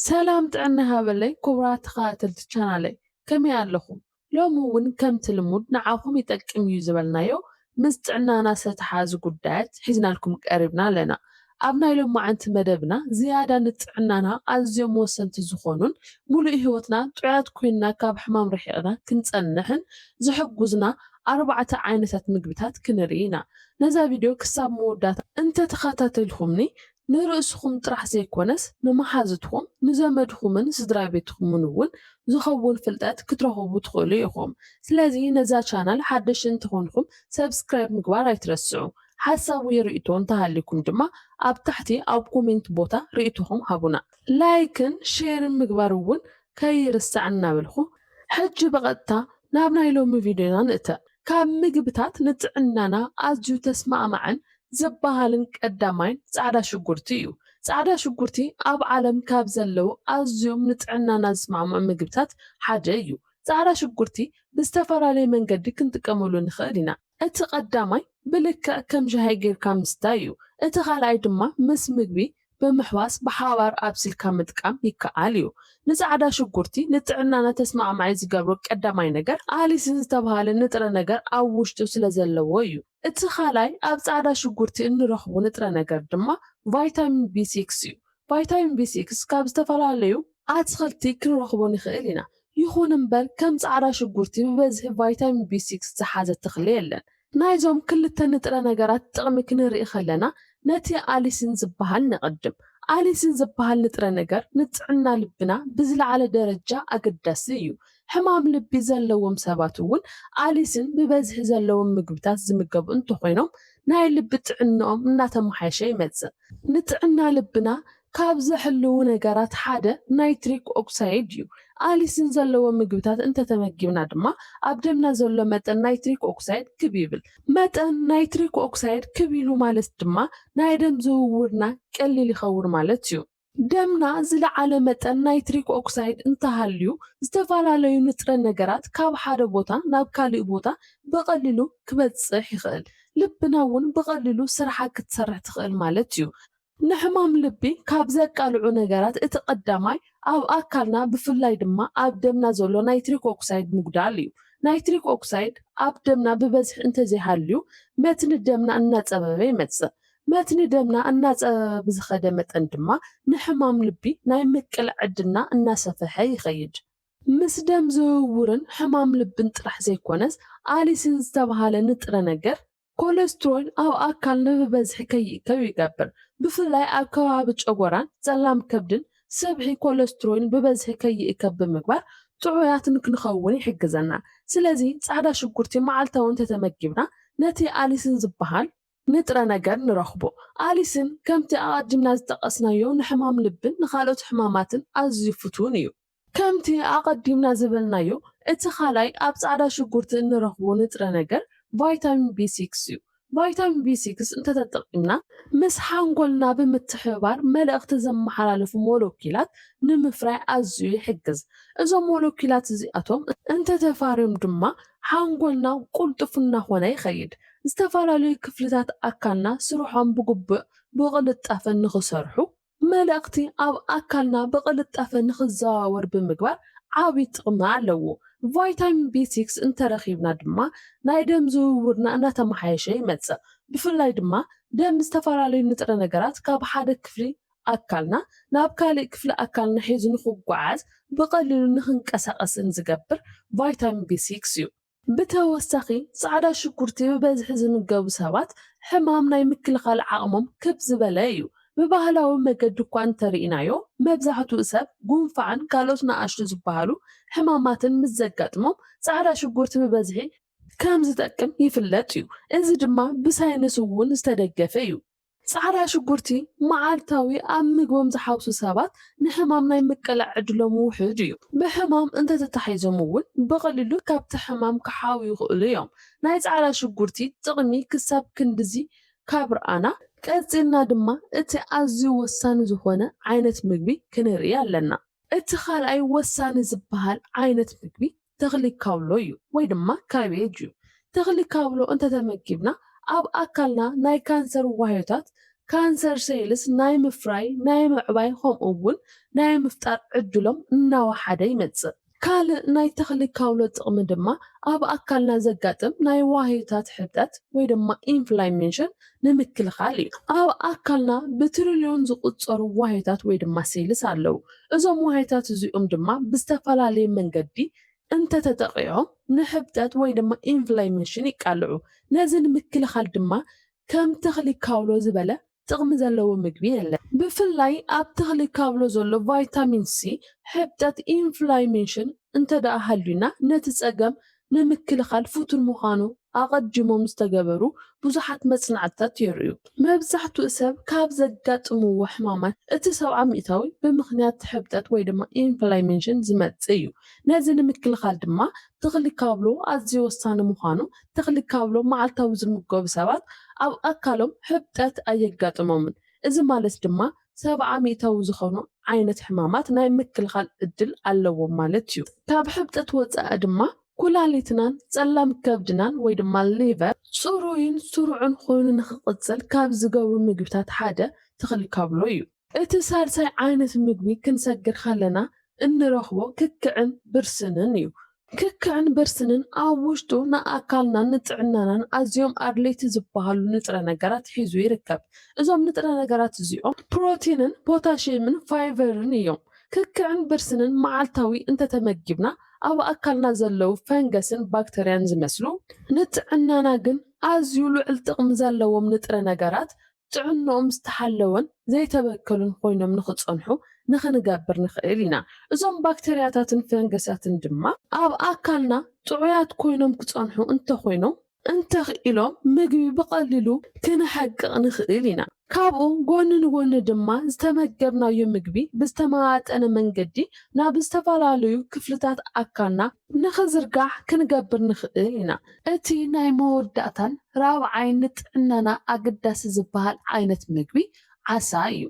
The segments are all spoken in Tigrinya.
سلام تعنا هابلي كبرات خاتل تشانالي كم يالخم لو مون كم تلمود نعاهم يتقم يزبلنايو مستعنا ناس تحاز قدات حزنا لكم قربنا لنا أبنا لو ما أنت مدبنا زيادة نتعنانا أزيو موسن تزخونون مولو إهوتنا تعاد كوينا كاب حمام رحيقنا كنت أنحن زحق 4 عينتات مقبتات كنرينا نزا فيديو كساب مودات انت تخاتاتلخمني نرأسكم طرح زيكونس نمحازتهم نزامدكم سدرا بيتكم نون زخول فلتات كترهبو تخولو يخم سلازي نزا شانل حدش انتخونكم سبسكرايب مقبار يترسعو حاساو يرئيتون تهاليكم دما اب تحتي او كومنت بوتا رئيتهم هابونا لايكن شيرن مقبارون كي رسعنا بالخو حج بغتا نابنا يلوم فيديونا نتا كاب مقبتات نتعنانا ازجو تسمع معن زبهالن قداماين ጻዕዳ ሽጉርቲ እዩ ጻዕዳ ሽጉርቲ ኣብ ዓለም ካብ ዘለው ኣዝዮም ንጥዕናና ዝስማዕምዑ ምግብታት ሓደ እዩ ጻዕዳ ሽጉርቲ ብዝተፈላለየ መንገዲ ክንጥቀመሉ ንኽእል ኢና እቲ ቀዳማይ ብልክዕ ከም ሻሂ ጌርካ ምስታይ እዩ እቲ ካልኣይ ድማ ምስ ምግቢ ብምሕዋስ ብሓባር ኣብሲልካ ምጥቃም ይከኣል እዩ ንጻዕዳ ሽጉርቲ ንጥዕናና ተስማዕማዒ ዝገብሮ ቀዳማይ ነገር ኣሊሲን ዝተባሃለ ንጥረ ነገር ኣብ ውሽጡ ስለ ዘለዎ እዩ እቲ ካልኣይ ኣብ ጻዕዳ ሽጉርቲ እንረኽቦ ንጥረ ነገር ድማ ቫይታሚን B6 እዩ ቫይታሚን B6 ካብ ዝተፈላለዩ ኣትክልቲ ክንረኽቦ ንኽእል ኢና ይኹን እምበር ከም ጻዕዳ ሽጉርቲ ብበዝሒ ቫይታሚን B6 ዝሓዘ ተኽሊ የለን ናይዞም ክልተ ንጥረ ነገራት ጥቕሚ ክንርኢ ከለና ነቲ ኣሊሲን ዝበሃል ንቐድም ኣሊሲን ዝበሃል ንጥረ ነገር ንጥዕና ልብና ብዝለዓለ ደረጃ ኣገዳሲ እዩ ሕማም ልቢ ዘለዎም ሰባት እውን ኣሊስን ብበዝሒ ዘለዎም ምግብታት ዝምገቡ እንተኾይኖም ናይ ልቢ ጥዕንኦም እናተመሓየሸ ይመጽእ ንጥዕና ልብና ካብ ዘሕልው ነገራት ሓደ ናይትሪክ ኦክሳይድ እዩ ኣሊስን ዘለዎም ምግብታት እንተተመጊብና ድማ ኣብ ደምና ዘሎ መጠን ናይትሪክ ኦክሳይድ ክብ ይብል መጠን ናይትሪክ ኦክሳይድ ክብ ኢሉ ማለት ድማ ናይ ደም ዝውውርና ቀሊል ይኸውን ማለት እዩ ደምና ዝለዓለ መጠን ናይትሪክ ኦክሳይድ እንተሃልዩ ዝተፈላለዩ ንጥረ ነገራት ካብ ሓደ ቦታ ናብ ካልእ ቦታ በቀሊሉ ክበጽሕ ይኽእል ልብና እውን በቀሊሉ ስራሕ ክትሰርሕ ትኽእል ማለት እዩ ንሕማም ልቢ ካብ ዘቃልዑ ነገራት እቲ ቀዳማይ ኣብ ኣካልና ብፍላይ ድማ ኣብ ደምና ዘሎ ናይትሪክ ኦክሳይድ ምጉዳል እዩ ናይትሪክ ኦክሳይድ ኣብ ደምና ብበዝሒ እንተዘይሃልዩ መትኒ ደምና እናጸበበ ይመጽእ መትኒ ደምና እናጸበበ ብዝኸደ መጠን ድማ ንሕማም ልቢ ናይ ምቅል ዕድና እናሰፍሐ ይኸይድ ምስ ደም ዝውውርን ሕማም ልብን ጥራሕ ዘይኮነስ ኣሊስን ዝተባሃለ ንጥረ ነገር ኮሌስትሮል ኣብ ኣካልና ብበዝሒ ከይእከብ ይገብር ብፍላይ ኣብ ከባቢ ጨጎራን ጸላም ከብድን ሰብሒ ኮሌስትሮል ብበዝሒ ከይእከብ ብምግባር ጥዑያት ክንኸውን ይሕግዘና ስለዚ ጻዕዳ ሽጉርቲ መዓልታዊ ተተመጊብና ነቲ ኣሊስን ዝበሃል ንጥረ ነገር ንረኽቦ ኣሊስን ከምቲ ኣቀድምና ዝጠቐስናዮ ንሕማም ልብን ንኻልኦት ሕማማትን ኣዝዩ ፍቱን እዩ ከምቲ ኣቀዲምና ዝብልናዮ እቲ ካልኣይ ኣብ ጻዕዳ ሽጉርቲ እንረኽቦ ንጥረ ነገር ቫይታሚን B6 እዩ ቫይታሚን B6 እንተተጠቂምና ምስ ሓንጎልና ብምትሕብባር መልእኽቲ ዘመሓላልፉ ሞለኪላት ንምፍራይ ኣዝዩ ይሕግዝ እዞም ሞለኪላት እዚኣቶም እንተተፋርዮም ድማ ሓንጎልና ቁልጡፍ እናኾነ ይኸይድ ዝተፈላለዩ ክፍልታት ኣካልና ስርሖም ብግቡእ ብቕልጣፈ ንኽሰርሑ መልእኽቲ ኣብ ኣካልና ብቕልጣፈ ንኽዘዋወር ብምግባር ዓብዪ ጥቕሚ ኣለዎ ቫይታሚን B6 እንተረኺብና ድማ ናይ ደም ዝውውርና እናተመሓየሸ ይመጽእ ብፍላይ ድማ ደም ዝተፈላለዩ ንጥረ ነገራት ካብ ሓደ ክፍሊ ኣካልና ናብ ካልእ ክፍሊ ኣካልና ሒዙ ንኽጓዓዝ ብቐሊሉ ንኽንቀሳቐስን ዝገብር ቫይታሚን B6 እዩ ብተወሳኺ ጻዕዳ ሽጉርቲ ብበዝሒ ዝምገቡ ሰባት ሕማም ናይ ምክልኻል ዓቕሞም ከፍ ዝበለ እዩ ብባህላዊ መገዲ እኳ እንተሪእናዮ መብዛሕትኡ ሰብ ጉንፋዕን ካልኦት ንኣሽቱ ዝበሃሉ ሕማማትን ምስ ዘጋጥሞም ጻዕዳ ሽጉርቲ ብበዝሒ ከም ዝጠቅም ይፍለጥ እዩ እዚ ድማ ብሳይንስ እውን ዝተደገፈ እዩ ጻዕዳ ሽጉርቲ መዓልታዊ ኣብ ምግቦም ዝሓውሱ ሰባት ንሕማም ናይ ምቅላዕ ዕድሎም ውሕድ እዩ ብሕማም እንተተታሒዞም እውን ብቐሊሉ ካብቲ ሕማም ክሓዊ ይኽእሉ እዮም ናይ ጻዕዳ ሽጉርቲ ጥቕሚ ክሳብ ክንድዚ ካብ ረኣና ቀፂልና ድማ እቲ ኣዝዩ ወሳኒ ዝኾነ ዓይነት ምግቢ ክንርኢ ኣለና እቲ ካልኣይ ወሳኒ ዝበሃል ዓይነት ምግቢ ተኽሊ ካውሎ እዩ ወይ ድማ ካቤጅ እዩ ተኽሊ ካውሎ እንተተመጊብና ኣብ ኣካልና ናይ ካንሰር ዋህዮታት ካንሰር ሴልስ ናይ ምፍራይ ናይ ምዕባይ ከምኡውን ናይ ምፍጣር ዕድሎም እናወሓደ ይመጽእ። ካልእ ናይ ተኽሊ ካውሎ ጥቕሚ ድማ ኣብ ኣካልና ዘጋጥም ናይ ዋህታት ሕብጠት ወይ ድማ ኢንፍላሜሽን ንምክልኻል እዩ። ኣብ ኣካልና ብትሪልዮን ዝቁጸሩ ዋህታት ወይ ድማ ሴልስ ኣለዉ። እዞም ዋህታት እዚኦም ድማ ብዝተፈላለየ መንገዲ እንተተጠቂዖም ንሕብጠት ወይ ድማ ኢንፍላሜሽን ይቃልዑ። ነዚ ንምክልኻል ድማ ከም ተኽሊ ካውሎ ዝበለ ጥቕሚ ዘለዎ ምግቢ የለን። ብፍላይ ኣብ ተኽሊ ካውሎ ዘሎ ቫይታሚን ሲ ሕብጠት ኢንፍላሜሽን እንተደኣ ሃልዩና ነቲ ጸገም ንምክልኻል ፍቱን ምዃኑ ኣቐዲሞም ዝተገበሩ ብዙሓት መጽናዕትታት የርእዩ። መብዛሕትኡ ሰብ ካብ ዘጋጥምዎ ሕማማት እቲ 70% ብምኽንያት ሕብጠት ወይ ድማ ኢንፍላሜሽን ዝመጽእ እዩ። ነዚ ንምክልኻል ድማ ተኽሊ ካውሎ ኣዝዩ ወሳኒ ምዃኑ ተኽሊ ካውሎ መዓልታዊ ዝምገቡ ሰባት ኣብ ኣካሎም ሕብጠት ኣየጋጥሞምን። እዚ ማለት ድማ 70% ዝኾኑ ዓይነት ሕማማት ናይ ምክልኻል ዕድል ኣለዎም ማለት እዩ። ካብ ሕብጠት ወፃኢ ድማ ኩላሊትናን ጸላም ከብድናን ወይ ድማ ሊቨር ጽሩይን ስሩዕን ኮይኑ ንኽቕጽል ካብ ዝገብሩ ምግብታት ሓደ ተኽሊ ካውሎ እዩ። እቲ ሳልሳይ ዓይነት ምግቢ ክንሰግር ከለና እንረኽቦ ክክዕን ብርስንን እዩ። ክክዕን ብርስንን ኣብ ውሽጡ ንኣካልናን ንጥዕናናን ኣዝዮም ኣድለይቲ ዝበሃሉ ንጥረ ነገራት ሒዙ ይርከብ። እዞም ንጥረ ነገራት እዚኦም ፕሮቲንን ፖታሽየምን ፋይበርን እዮም። ክክዕን ብርስንን መዓልታዊ እንተተመጊብና ኣብ ኣካልና ዘለዉ ፈንገስን ባክተርያን ዝመስሉ ንጥዕናና ግን ኣዝዩ ልዑል ጥቕሚ ዘለዎም ንጥረ ነገራት ጥዕንኦም ዝተሓለወን ዘይተበከሉን ኮይኖም ንኽጸንሑ ንኽንገብር ንኽእል ኢና። እዞም ባክተርያታትን ፈንገሳትን ድማ ኣብ ኣካልና ጥዑያት ኮይኖም ክጸንሑ እንተኾይኖም እንተኽኢሎም ምግቢ ብቐሊሉ ክንሐቅቕ ንኽእል ኢና። ካብኡ ጎኒ ንጎኒ ድማ ዝተመገብናዮ ምግቢ ብዝተመጣጠነ መንገዲ ናብ ዝተፈላለዩ ክፍልታት ኣካልና ንኽዝርጋሕ ክንገብር ንኽእል ኢና። እቲ ናይ መወዳእታን ራብዓይ ንጥዕናና ኣገዳሲ ዝበሃል ዓይነት ምግቢ ዓሳ እዩ።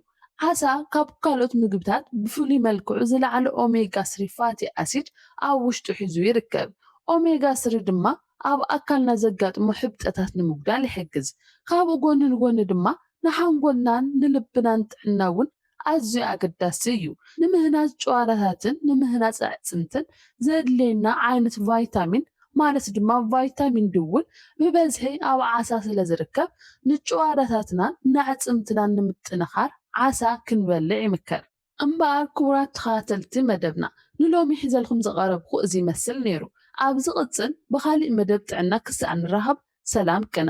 ዓሳ ካብ ካልኦት ምግብታት ብፍሉይ መልክዑ ዝለዓለ ኦሜጋ 3 ፋቲ ኣሲድ ኣብ ውሽጡ ሒዙ ይርከብ። ኦሜጋ 3 ድማ ኣብ ኣካልና ዘጋጥሙ ሕብጠታት ንምጉዳል ይሕግዝ። ካብኡ ጎኒ ንጎኒ ድማ ንሓንጎልናን ንልብናን ጥዕና እውን ኣዝዩ ኣገዳሲ እዩ። ንምህናፅ ጨዋዳታትን ንምህናፅ ኣዕጽምትን ዘድልየና ዓይነት ቫይታሚን ማለት ድማ ቫይታሚን ዲ እውን ብበዝሒ ኣብ ዓሳ ስለ ዝርከብ ንጨዋዳታትናን ንኣዕጽምትናን ንምጥንኻር ዓሳ ክንበልዕ ይምከር። እምበኣር ክቡራት ተኸታተልቲ መደብና ንሎሚ ሒዘልኩም ዝቐረብኩ እዚ ይመስል ነይሩ። ኣብ ዝቕጽል ብኻሊእ መደብ ጥዕና ክሳዕ ንራኸብ ሰላም ቅነ